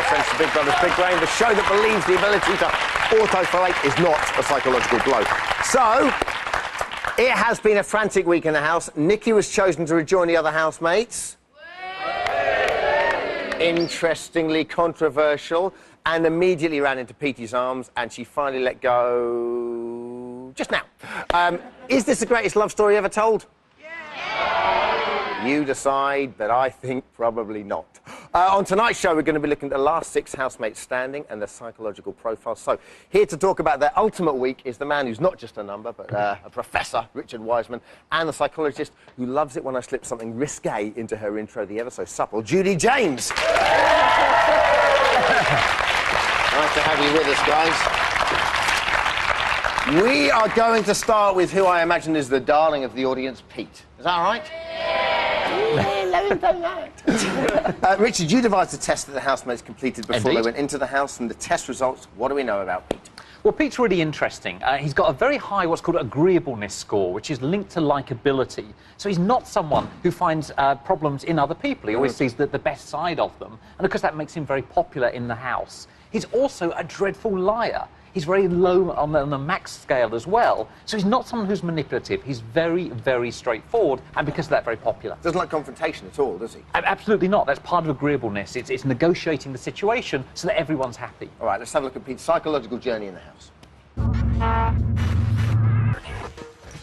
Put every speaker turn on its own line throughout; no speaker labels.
thanks to Big Brother's Big Brain, the show that believes the ability to autofillate is not a psychological blow. So, it has been a frantic week in the house. Nikki was chosen to rejoin the other housemates. Interestingly controversial, and immediately ran into Petey's arms, and she finally let go just now. Is this the greatest love story ever told? Yeah. You decide, but I think probably not. On tonight's show, we're going to be looking at the last 6 housemates standing and their psychological profiles. So, here to talk about their ultimate week is the man who's not just a number, but a professor, Richard Wiseman, and the psychologist who loves it when I slip something risque into her intro, the ever so supple Judy James. Nice to have you with us, guys. We are going to start with who I imagine is the darling of the audience, Pete. Is that all right? Richard, you devised a test that the housemates completed before they went into the house, and the test results, what do we know about Pete?
Well, Pete's really interesting. He's got a very high what's called agreeableness score, which is linked to likability. So he's not someone who finds problems in other people. He always sees the best side of them. And of course, that makes him very popular in the house. He's also a dreadful liar. He's very low on the max scale as well. So he's not someone who's manipulative. He's very, very straightforward, and because of that, very popular.
Doesn't like confrontation at all, does he?
Absolutely not. That's part of agreeableness. It's negotiating the situation so that everyone's happy.
All right, let's have a look at Pete's psychological journey in the house.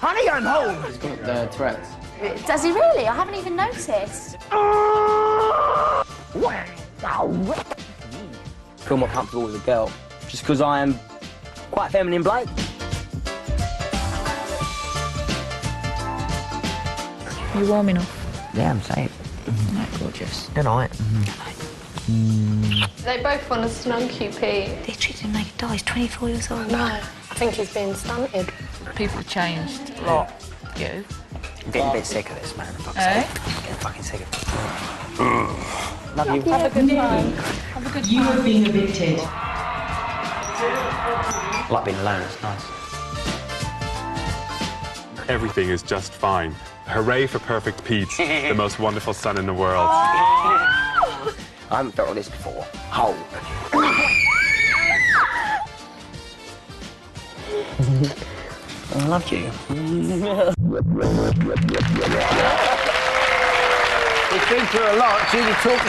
Honey, I'm home!
He's got Tourette's.
Does he really? I haven't even noticed.
Feel more comfortable with a girl, just because I am quite a feminine bloke.
You warm enough?
Yeah, I'm safe.
No, gorgeous.
Good night.
They both want to snug you, Pete.
They treated him like a doll. He's 24 years old.
No, I think he's being stunted.
People have changed a lot. You?
I'm getting a bit sick of this, man. I'm getting fucking sick of it. Love you.
Have a good time. Have a good time.
You have been evicted.
I like being alone, it's nice.
Everything is just fine. Hooray for perfect Pete, the most wonderful son in the world.
I haven't felt all this before. Whole. I love you.
We've been through a lot. Judy, talk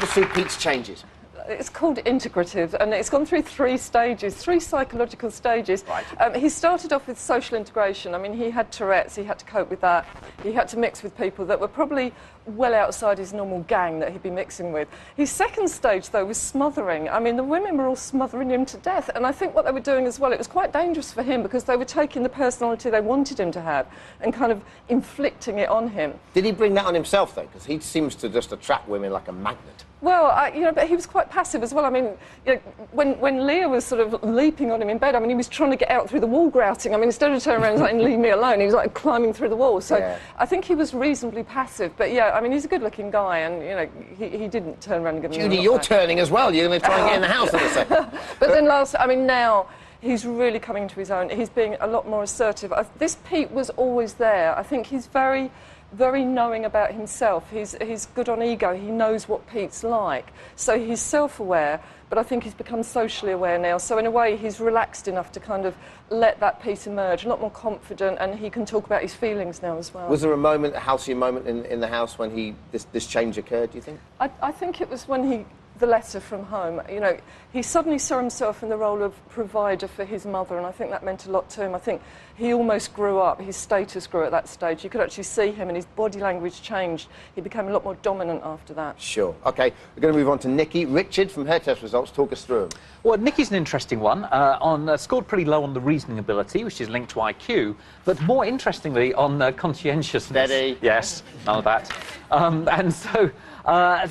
us through Pete's changes.
It's called integrative, and it's gone through 3 stages, 3 psychological stages.
Right.
He started off with social integration. I mean, he had Tourette's, he had to cope with that. He had to mix with people that were probably well outside his normal gang that he'd be mixing with. His second stage, though, was smothering. I mean, the women were all smothering him to death, and I think what they were doing as well, it was quite dangerous for him because they were taking the personality they wanted him to have and kind of inflicting it on him.
Did he bring that on himself, though? Because he seems to just attract women like a magnet.
Well, you know, but he was quite passive as well. I mean, you know, when Leah was sort of leaping on him in bed, I mean, he was trying to get out through the wall grouting. I mean, instead of turning around and saying, leave me alone, he was like climbing through the wall. So yeah. I think he was reasonably passive. But yeah, I mean, he's a good-looking guy, and, you know, he didn't turn around and give me
Judy, you're turning as well. You're going to try and get in the house in a second.
But then now he's really coming to his own. He's being a lot more assertive. This Pete was always there. I think he's very knowing about himself. He's good on ego. He knows what Pete's like. So he's self-aware, but I think he's become socially aware now. So in a way, he's relaxed enough to kind of let that Pete emerge, a lot more confident, and he can talk about his feelings now as well.
Was there a halcyon moment in the house when this change occurred, do you think?
I think it was when the letter from home. You know, he suddenly saw himself in the role of provider for his mother, and I think that meant a lot to him. I think he almost grew up. His status grew at that stage. You could actually see him, and his body language changed. He became a lot more dominant after that.
Sure. OK, we're going to move on to Nikki. Richard, from her test results, talk us through them.
Well, Nikki's an interesting one. Scored pretty low on the reasoning ability, which is linked to IQ, but more interestingly on conscientiousness.
Steady.
Yes, none of that. And so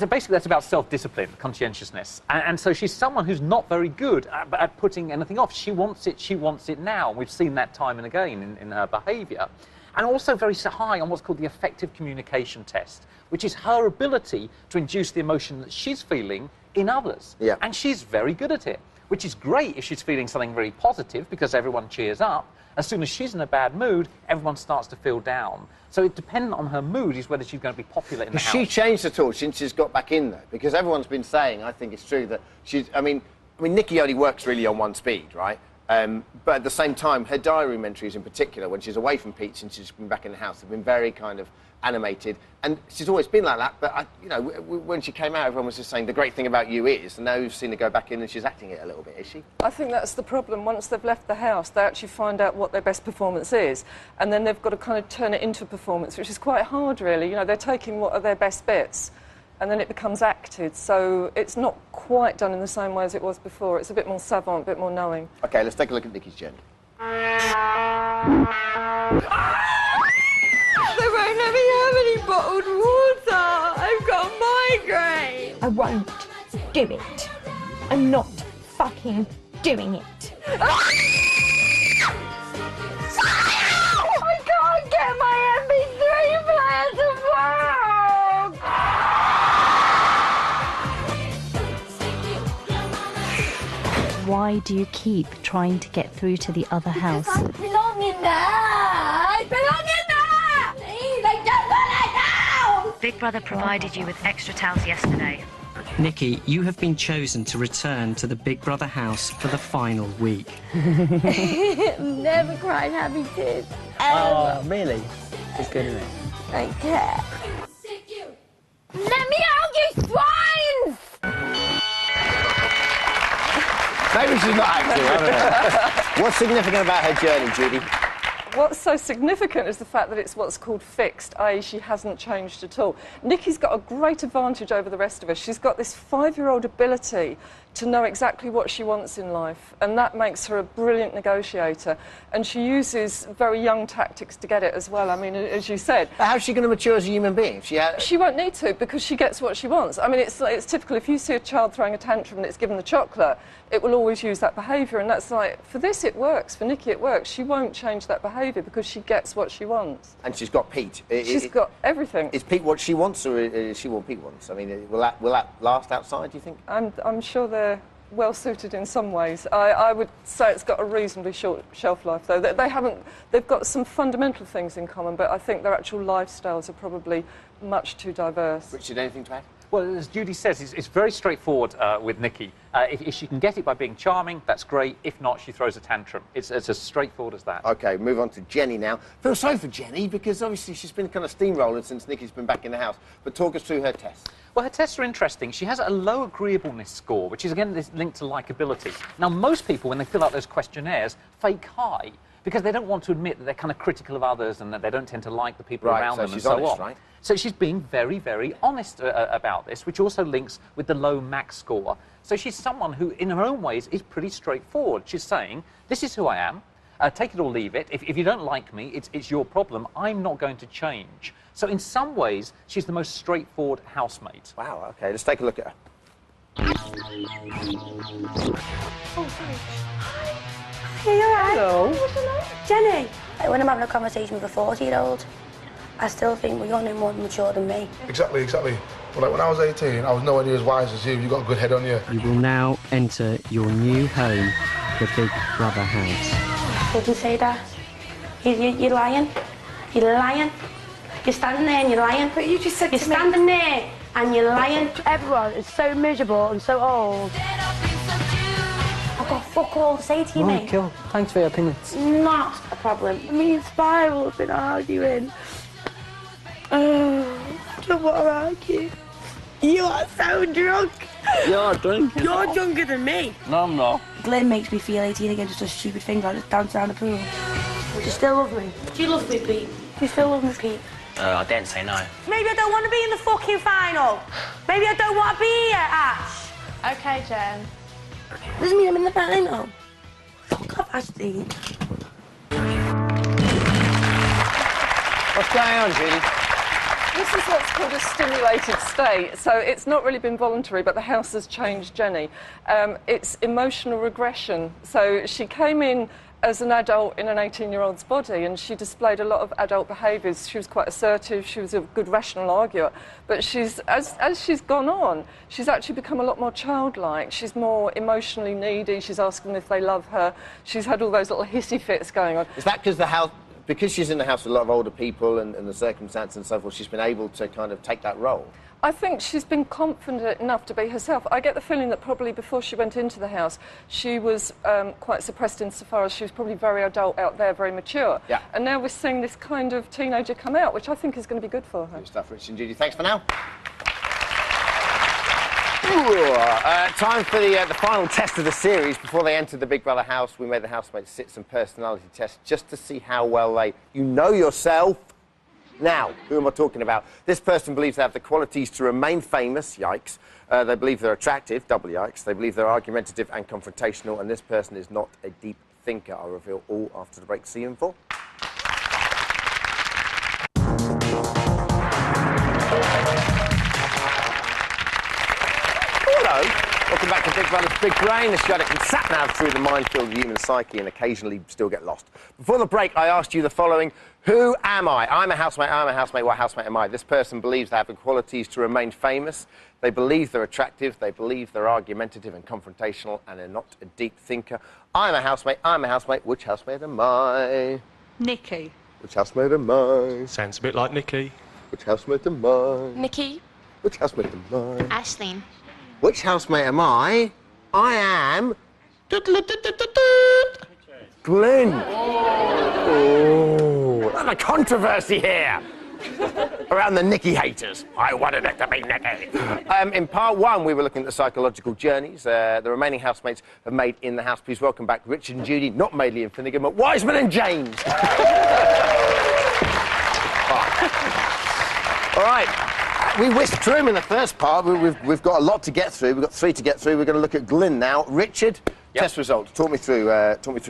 basically that's about self-discipline, conscientiousness. And so she's someone who's not very good at putting anything off. She wants it now. We've seen that time and again in her behaviour. And also very high on what's called the effective communication test, which is her ability to induce the emotion that she's feeling in others.
Yeah.
And she's very good at it, which is great if she's feeling something very positive because everyone cheers up. As soon as she's in a bad mood, everyone starts to feel down. So it depends on her mood is whether she's going to be popular in the house.
Has she changed at all since she's got back in, though? Because everyone's been saying, I think it's true, that she's... I mean, Nikki only works really on one speed, right? But at the same time, her diary room entries in particular, when she's away from Pete since she's been back in the house, have been very kind of animated. And she's always been like that, but, when she came out, everyone was just saying, the great thing about you is, and now you've seen her go back in and she's acting it a little bit, is she?
I think that's the problem. Once they've left the house, they actually find out what their best performance is, and then they've got to kind of turn it into a performance, which is quite hard, really. You know, they're taking what are their best bits, and then it becomes acted, so it's not quite done in the same way as it was before. It's a bit more savant, a bit more knowing.
OK, let's take a look at Nikki's journey.
They won't let me have any bottled water. I've got a migraine.
I won't do it. I'm not fucking doing it.
I can't get my MP3 player to work.
Why do you keep trying to get through to the other house?
I belong in there. I belong in there. Please, I don't want to go.
Big Brother provided you with extra towels yesterday.
Nikki, you have been chosen to return to the Big Brother house for the final week.
Never cried happy tears.
Oh, really? It's good, isn't it?
I care. Let me out, you swines!
Maybe she's not acting, I don't know. What's significant about her journey, Judy?
What's so significant is the fact that it's what's called fixed, i.e. she hasn't changed at all. Nikki's got a great advantage over the rest of us. She's got this 5-year-old ability to know exactly what she wants in life, and that makes her a brilliant negotiator. And she uses very young tactics to get it as well. I mean, as you said...
But how's she going to mature as a human being?
She won't need to, because she gets what she wants. I mean, it's typical. If you see a child throwing a tantrum and it's given the chocolate, it will always use that behaviour, and that's like, for this it works, for Nikki it works. She won't change that behaviour because she gets what she wants.
And she's got Pete.
She's got everything.
Is Pete what she wants, or is she what Pete wants? I mean, will that last outside, do you think?
I'm sure they're well suited in some ways. I would say it's got a reasonably short shelf life, though. They've got some fundamental things in common, but I think their actual lifestyles are probably much too diverse.
Richard, anything to add?
Well, as Judy says, it's very straightforward with Nikki. If she can get it by being charming, that's great. If not, she throws a tantrum. It's as straightforward as that.
OK, move on to Jenny now. Feel sorry for Jenny, because obviously she's been kind of steamrolling since Nikki's been back in the house. But talk us through her tests.
Well, her tests are interesting. She has a low agreeableness score, which is, again, this linked to likeability. Now, most people, when they fill out those questionnaires, fake high, because they don't want to admit that they're kind of critical of others and that they don't tend to like the people around them and so
honest,
on.
Right?
So she's being very, very honest about this, which also links with the low max score. So she's someone who, in her own ways, is pretty straightforward. She's saying, this is who I am, take it or leave it. If you don't like me, it's your problem. I'm not going to change. So in some ways, she's the most straightforward housemate.
Wow, OK, let's take a look at her.
Oh, sorry. Hey, you alright?
Hello.
Jenny. When I'm having a conversation with a 40-year-old, I still think you're no more mature than me.
Exactly. Well, like, when I was 18, I was nowhere near as wise as you. You got a good head on you.
You will now enter your new home, the Big Brother house.
Did you say that? You're lying. You're lying. You're standing there and you're lying. But you just said you're standing there and you're lying. Everyone is so miserable and so old. I've got fuck all to say to you, mate.
Cool. Thanks for your opinion.
It's not a problem. Me and Spiral have been arguing. I don't want to argue. You are so drunk.
You're drunk.
You're drunker than me.
No, I'm not.
Glenn makes me feel 18 again, just does stupid things like just dance around the pool. Do you still love me? Do you love me, Pete? Do you still love me, Pete?
I didn't say no.
Maybe I don't want to be in the fucking final. Maybe I don't want to be here, Ash.
OK, Jen.
Doesn't mean I'm in the final. Fuck off, Ashley.
What's going on, Judy?
This is what's called a stimulated state. So it's not really been voluntary, but the house has changed Jenny. It's emotional regression. So she came in as an adult in an 18-year-old's body, and she displayed a lot of adult behaviours. She was quite assertive, she was a good rational arguer, but as she's gone on, she's actually become a lot more childlike. She's more emotionally needy, she's asking if they love her, she's had all those little hissy fits going on.
Is that because she's in the house with a lot of older people and the circumstance and so forth, she's been able to kind of take that role?
I think she's been confident enough to be herself. I get the feeling that probably before she went into the house, she was quite suppressed insofar as she was probably very adult out there, very mature.
Yeah.
And now we're seeing this kind of teenager come out, which I think is going to be good for her.
Good stuff, Rich and Judy. Thanks for now. Time for the final test of the series. Before they entered the Big Brother house, we made the housemates sit some personality tests just to see how well you know yourself. Now, who am I talking about? This person believes they have the qualities to remain famous, yikes. They believe they're attractive, double yikes. They believe they're argumentative and confrontational, and this person is not a deep thinker. I'll reveal all after the break. See you in 4. Hello. Welcome back to Big Brother's Big Brain, the show that can sat-nav through the minefield of the human psyche and occasionally still get lost. Before the break, I asked you the following. Who am I? I'm a housemate, what housemate am I? This person believes they have the qualities to remain famous. They believe they're attractive, they believe they're argumentative and confrontational, and they're not a deep thinker. I'm a housemate, which housemate am I?
Nikki.
Which housemate am I?
Sounds a bit like Nikki.
Which housemate am I?
Nikki.
Which housemate am I?
Aisling.
Which housemate am I? I am... Glenn. Oh, there's a controversy here around the Nikki haters. I wanted it to be Nikki. In part 1, we were looking at the psychological journeys the remaining housemates have made in the house. Please welcome back Rich and Judy, not Madeley and Finnegan, but Wiseman and James. All right. We whisked through him in the first part. We've got a lot to get through. We've got 3 to get through. We're going to look at Glyn now. Richard, test results. Talk me through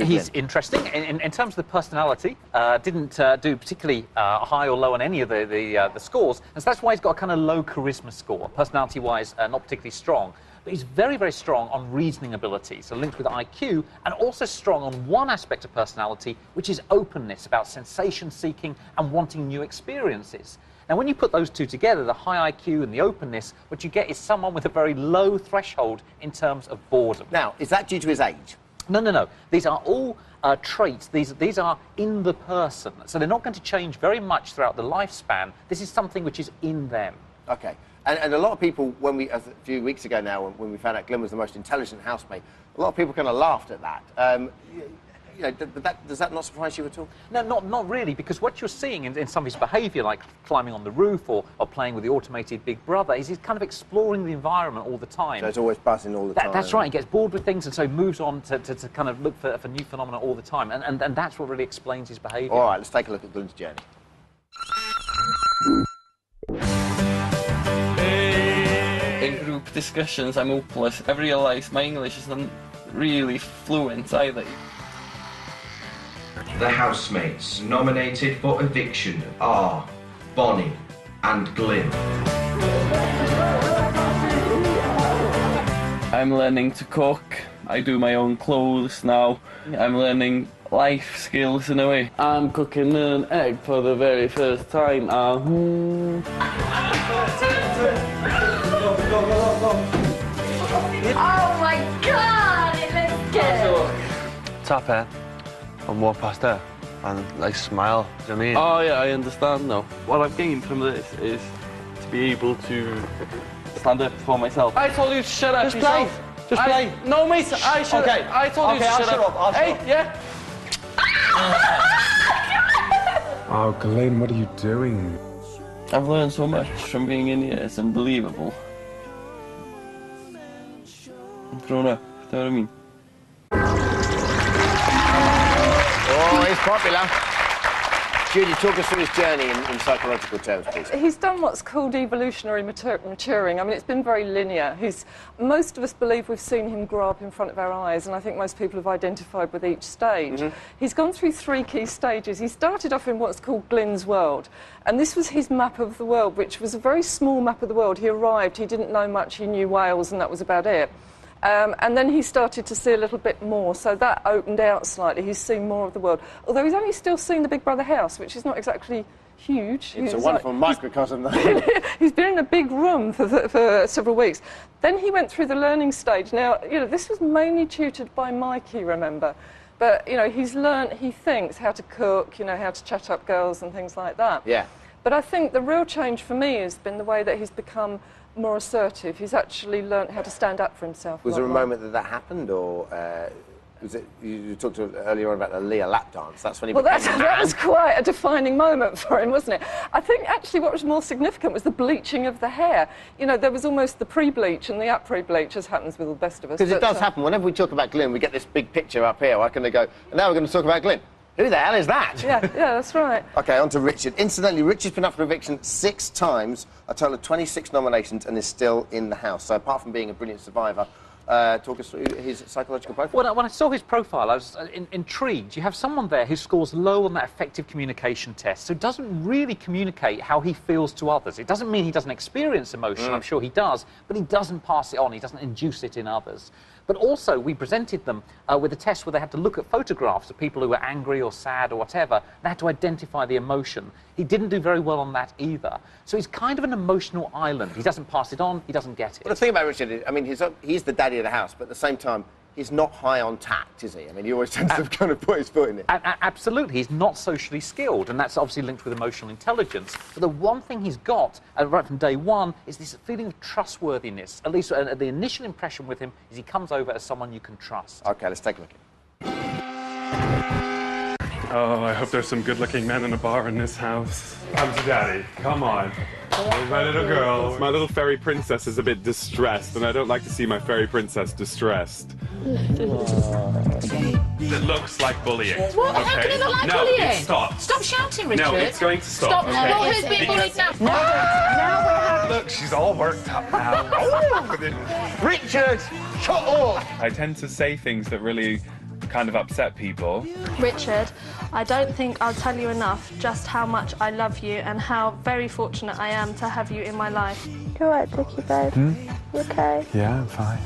He's
Glyn.
interesting. In terms of the personality, didn't do particularly high or low on any of the scores, and so that's why he's got a kind of low charisma score. Personality-wise, not particularly strong. But he's very, very strong on reasoning ability, so linked with IQ, and also strong on one aspect of personality, which is openness, about sensation-seeking and wanting new experiences. Now, when you put those two together, the high IQ and the openness, what you get is someone with a very low threshold in terms of boredom.
Now, is that due to his age?
No. These are all traits. These are in the person. So they're not going to change very much throughout the lifespan. This is something which is in them.
OK. And a lot of people, a few weeks ago now, when we found out Glyn was the most intelligent housemate, a lot of people kind of laughed at that. You know, does that not surprise you at all?
No, not really, because what you're seeing in some of his behaviour, like climbing on the roof or playing with the automated Big Brother, is he's kind of exploring the environment all the time.
So it's always buzzing all the time.
That's right. He gets bored with things, and so he moves on to kind of look for new phenomena all the time, and that's what really explains his behaviour.
All right, let's take a look at Glyn's journey.
In group discussions, I'm hopeless. I realise my English isn't really fluent either.
The housemates nominated for eviction are Bonnie and Glyn.
I'm learning to cook. I do my own clothes now. I'm learning life skills in a way. I'm cooking an egg for the very first time. Oh
my God, it looks good.
Tap her and walk past her and like smile. Do you know what I mean?
Oh yeah, I understand now. What I've gained from this is to be able to stand up for myself. I told you to shut up.
Just play. Just play.
No, mate. I should.
Okay.
I told you to shut up.
I'll
hey,
shut up.
Yeah.
Oh, Glyn, what are you doing?
I've learned so much from being in here. It's unbelievable. I'm grown up. You know what I mean?
Oh, he's popular. Judy, talk us through his journey in psychological terms, please.
He's done what's called evolutionary maturing. I mean, it's been very linear. Most of us believe we've seen him grow up in front of our eyes, and I think most people have identified with each stage. He's gone through 3 key stages. He started off in what's called Glyn's world, and this was his map of the world, which was a very small map of the world. He arrived, he didn't know much, he knew Wales, and that was about it. And then he started to see a little bit more, so that opened out slightly. He's seen more of the world. Although he's only still seen the Big Brother house, which is not exactly huge.
It's a wonderful microcosm, though.
He's been in a big room for several weeks. Then he went through the learning stage. Now, you know, this was mainly tutored by Mikey, remember? But, you know, he's learnt, he thinks, how to cook, you know, how to chat up girls and things like that.
Yeah.
But I think the real change for me has been the way that he's become more assertive. He's actually learnt how to stand up for himself.
Was there a moment that happened, or was it, you talked earlier on about the Leah lap dance? That's when he became
that was quite a defining moment for him, wasn't it? I think actually what was more significant was the bleaching of the hair. You know, there was almost the pre-bleach and the après-bleach, as happens with the best of us.
Because it does happen. Whenever we talk about Glyn, we get this big picture up here. I can go, and now we're going to talk about Glyn. Who the hell is that?
Yeah, that's right.
OK, on to Richard. Incidentally, Richard's been up for eviction 6 times, a total of 26 nominations, and is still in the house. So apart from being a brilliant survivor, talk us through his psychological profile.
When I saw his profile, I was intrigued. You have someone there who scores low on that effective communication test, so doesn't really communicate how he feels to others. It doesn't mean he doesn't experience emotion, I'm sure he does, but he doesn't pass it on, he doesn't induce it in others. But also, we presented them with a test where they had to look at photographs of people who were angry or sad or whatever. They had to identify the emotion. He didn't do very well on that either. So he's kind of an emotional island. He doesn't pass it on, he doesn't get it.
Well, the thing about Richard is, I mean, he's the daddy of the house, but at the same time, he's not high on tact, is he? I mean, he always tends to kind of put his foot in it.
Absolutely. He's not socially skilled, and that's obviously linked with emotional intelligence. But the one thing he's got, right from day one, is this feeling of trustworthiness. At least the initial impression with him is he comes over as someone you can trust.
OK, let's take a look.
Oh, I hope there's some good-looking men in a bar in this house. Come to Daddy. Come on. There's my little girl. My little fairy princess is a bit distressed, and I don't like to see my fairy princess distressed. It looks like bullying.
What?
Okay?
How can it look like
no,
bullying?
It stops.
Stop shouting, Richard.
No, it's going to stop.
Stop.
Okay?
Well, who's being bullied now?
Look, she's all worked up now.
Richard, shut up!
I tend to say things that really kind of upset people.
Richard, I don't think I'll tell you enough just how much I love you and how very fortunate I am to have you in my life.
You alright, Dickie, babe? You okay?
Yeah, I'm fine.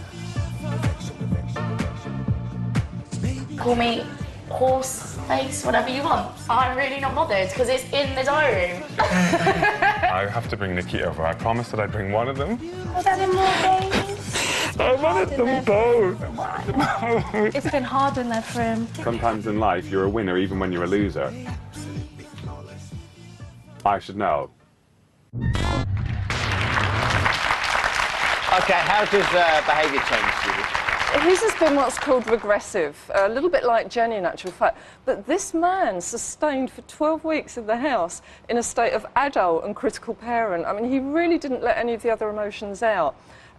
Call me horse face, whatever you want. I'm really not bothered because it's in the diary room.
I have to bring Nikki over. I promised that I'd bring one of them. I wanted them both.
It's been hard in there for him.
Sometimes in life, you're a winner even when you're a loser. I should know.
OK, how does behaviour change, Judy?
His has been what's called regressive, a little bit like Jenny in actual fact. But this man sustained for 12 weeks in the house in a state of adult and critical parent. I mean, he really didn't let any of the other emotions out.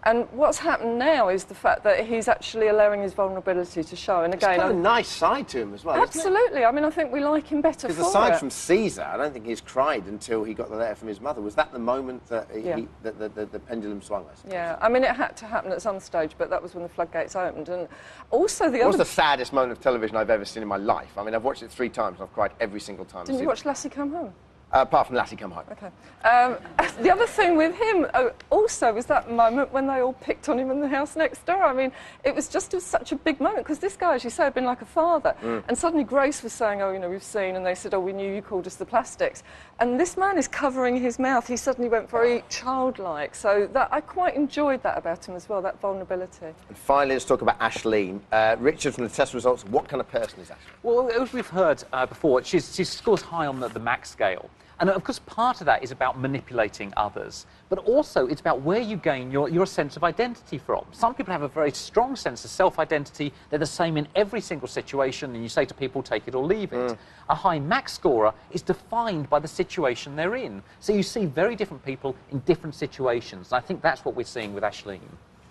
And what's happened now is the fact that he's actually allowing his vulnerability to show. And again,
it's got a nice side to him as well.
Absolutely. I mean, I think we like him better for it.
Because aside from Caesar, I don't think he's cried until he got the letter from his mother. Was that the moment that the pendulum swung? I suppose?
Yeah. I mean, it had to happen at some stage, but that was when the floodgates opened. And also
What was the saddest moment of television I've ever seen in my life? I mean, I've watched it 3 times and I've cried every single time.
Didn't you watch Lassie Come Home?
Apart from Lassie Come Home.
OK. The other thing with him also was that moment when they all picked on him in the house next door. I mean, it was such a big moment because this guy, as you say, had been like a father. And suddenly Grace was saying, oh, you know, we've seen, and they said, oh, we knew you called us the plastics. And this man is covering his mouth. He suddenly went very childlike. So I quite enjoyed that about him as well, that vulnerability.
And finally, let's talk about Aisling. Richard, from the test results, what kind of person is Aisling?
Well, as we've heard before, she scores high on the Max scale. And of course, part of that is about manipulating others, but also it's about where you gain your sense of identity from. Some people have a very strong sense of self-identity. They're the same in every single situation, and you say to people, take it or leave it. A high Max scorer is defined by the situation they're in. So you see very different people in different situations. And I think that's what we're seeing with Aisling.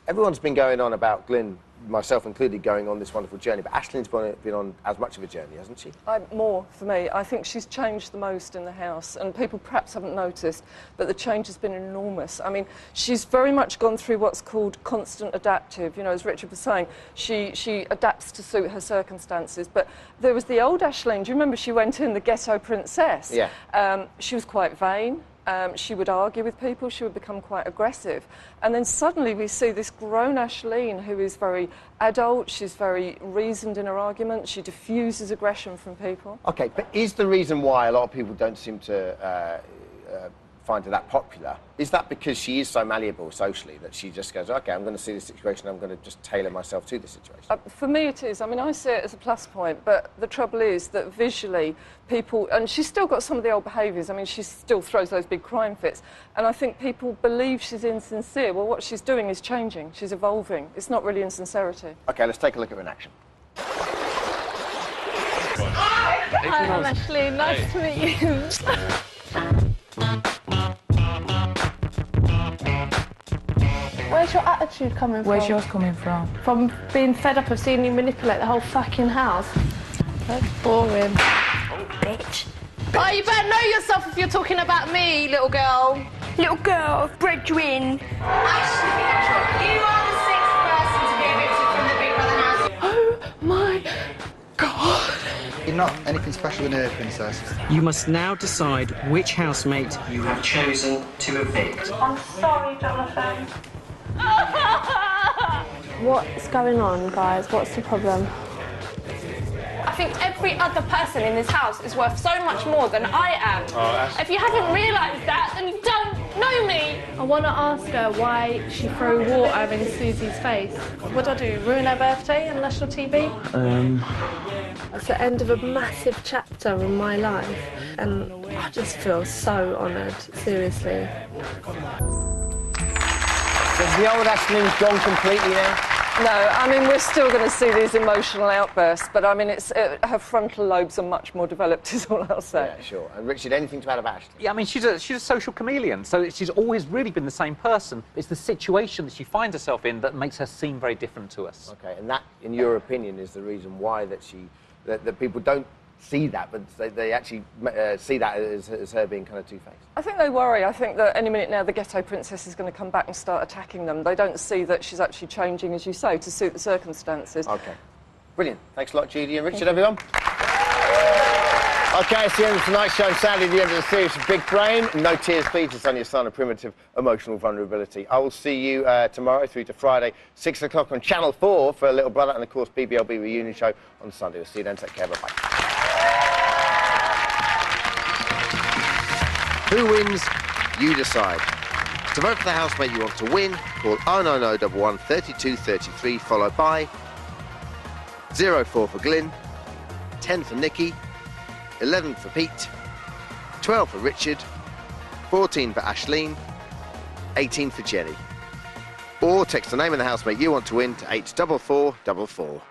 Everyone's been going on about Glyn, myself included, going on this wonderful journey, but Aisling's been on as much of a journey, hasn't she?
More, for me. I think she's changed the most in the house, and people perhaps haven't noticed, but the change has been enormous. I mean, she's very much gone through what's called constant adaptive. You know, as Richard was saying, she adapts to suit her circumstances. But there was the old Aisling. Do you remember she went in, the ghetto princess?
Yeah.
She was quite vain. She would argue with people, she would become quite aggressive. And then suddenly we see this grown Aisling who is very adult, she's very reasoned in her argument, she diffuses aggression from people.
OK, but is the reason why a lot of people don't seem to find her that popular, is that because she is so malleable socially that she just goes, OK, I'm going to see this situation, I'm going to just tailor myself to this situation?
For me it is. I mean, I see it as a plus point, but the trouble is that visually people... And she's still got some of the old behaviours. I mean, she still throws those big crying fits. And I think people believe she's insincere. Well, what she's doing is changing. She's evolving. It's not really insincerity.
OK, let's take a look at her in action.
Hi, I'm Ashley. Nice to meet you. Where's your attitude coming from?
Where's yours coming from?
From being fed up of seeing you manipulate the whole fucking house. That's boring.
Oh, bitch.
Oh, you better know yourself if you're talking about me, little girl.
Little girl, bred you in.
Actually, you are the sixth person to be evicted from the Big Brother house.
Oh my God.
You're not anything special in here, Princess.
You must now decide which housemate you have chosen to evict.
I'm sorry, Jonathan.
What's going on, guys? What's the problem?
I think every other person in this house is worth so much more than I am. If you haven't realised that, then you don't know me.
I want to ask her why she threw water in Susie's face. What do I do? Ruin her birthday on national TV? It's the end of a massive chapter in my life, and I just feel so honoured, seriously.
So the old Aisling's gone completely now?
No, I mean, we're still going to see these emotional outbursts, but I mean, her frontal lobes are much more developed, is all I'll say.
Yeah, sure. And Richard, anything to add about Aisling?
Yeah, I mean, she's a social chameleon, so she's always really been the same person. It's the situation that she finds herself in that makes her seem very different to us.
OK, and that, in your opinion, is the reason why that people don't see that, but they actually see that as her being kind of two-faced.
I think they worry. I think that any minute now the ghetto princess is going to come back and start attacking them. They don't see that she's actually changing, as you say, to suit the circumstances.
OK. Brilliant. Thanks a lot, Judy and Richard, everyone. OK, it's the end of tonight's show. Sadly, the end of the series of Big Brain. No tears, please. It's only a sign of primitive emotional vulnerability. I will see you tomorrow through to Friday, 6 o'clock on Channel 4 for Little Brother, and, of course, BBLB reunion show on Sunday. We'll see you then. Take care. Bye-bye. Who wins? You decide. To vote for the housemate you want to win, call 09011 32 33, followed by 04 for Glyn, 10 for Nikki, 11 for Pete, 12 for Richard, 14 for Aisling, 18 for Jenny. Or text the name of the housemate you want to win to 84444.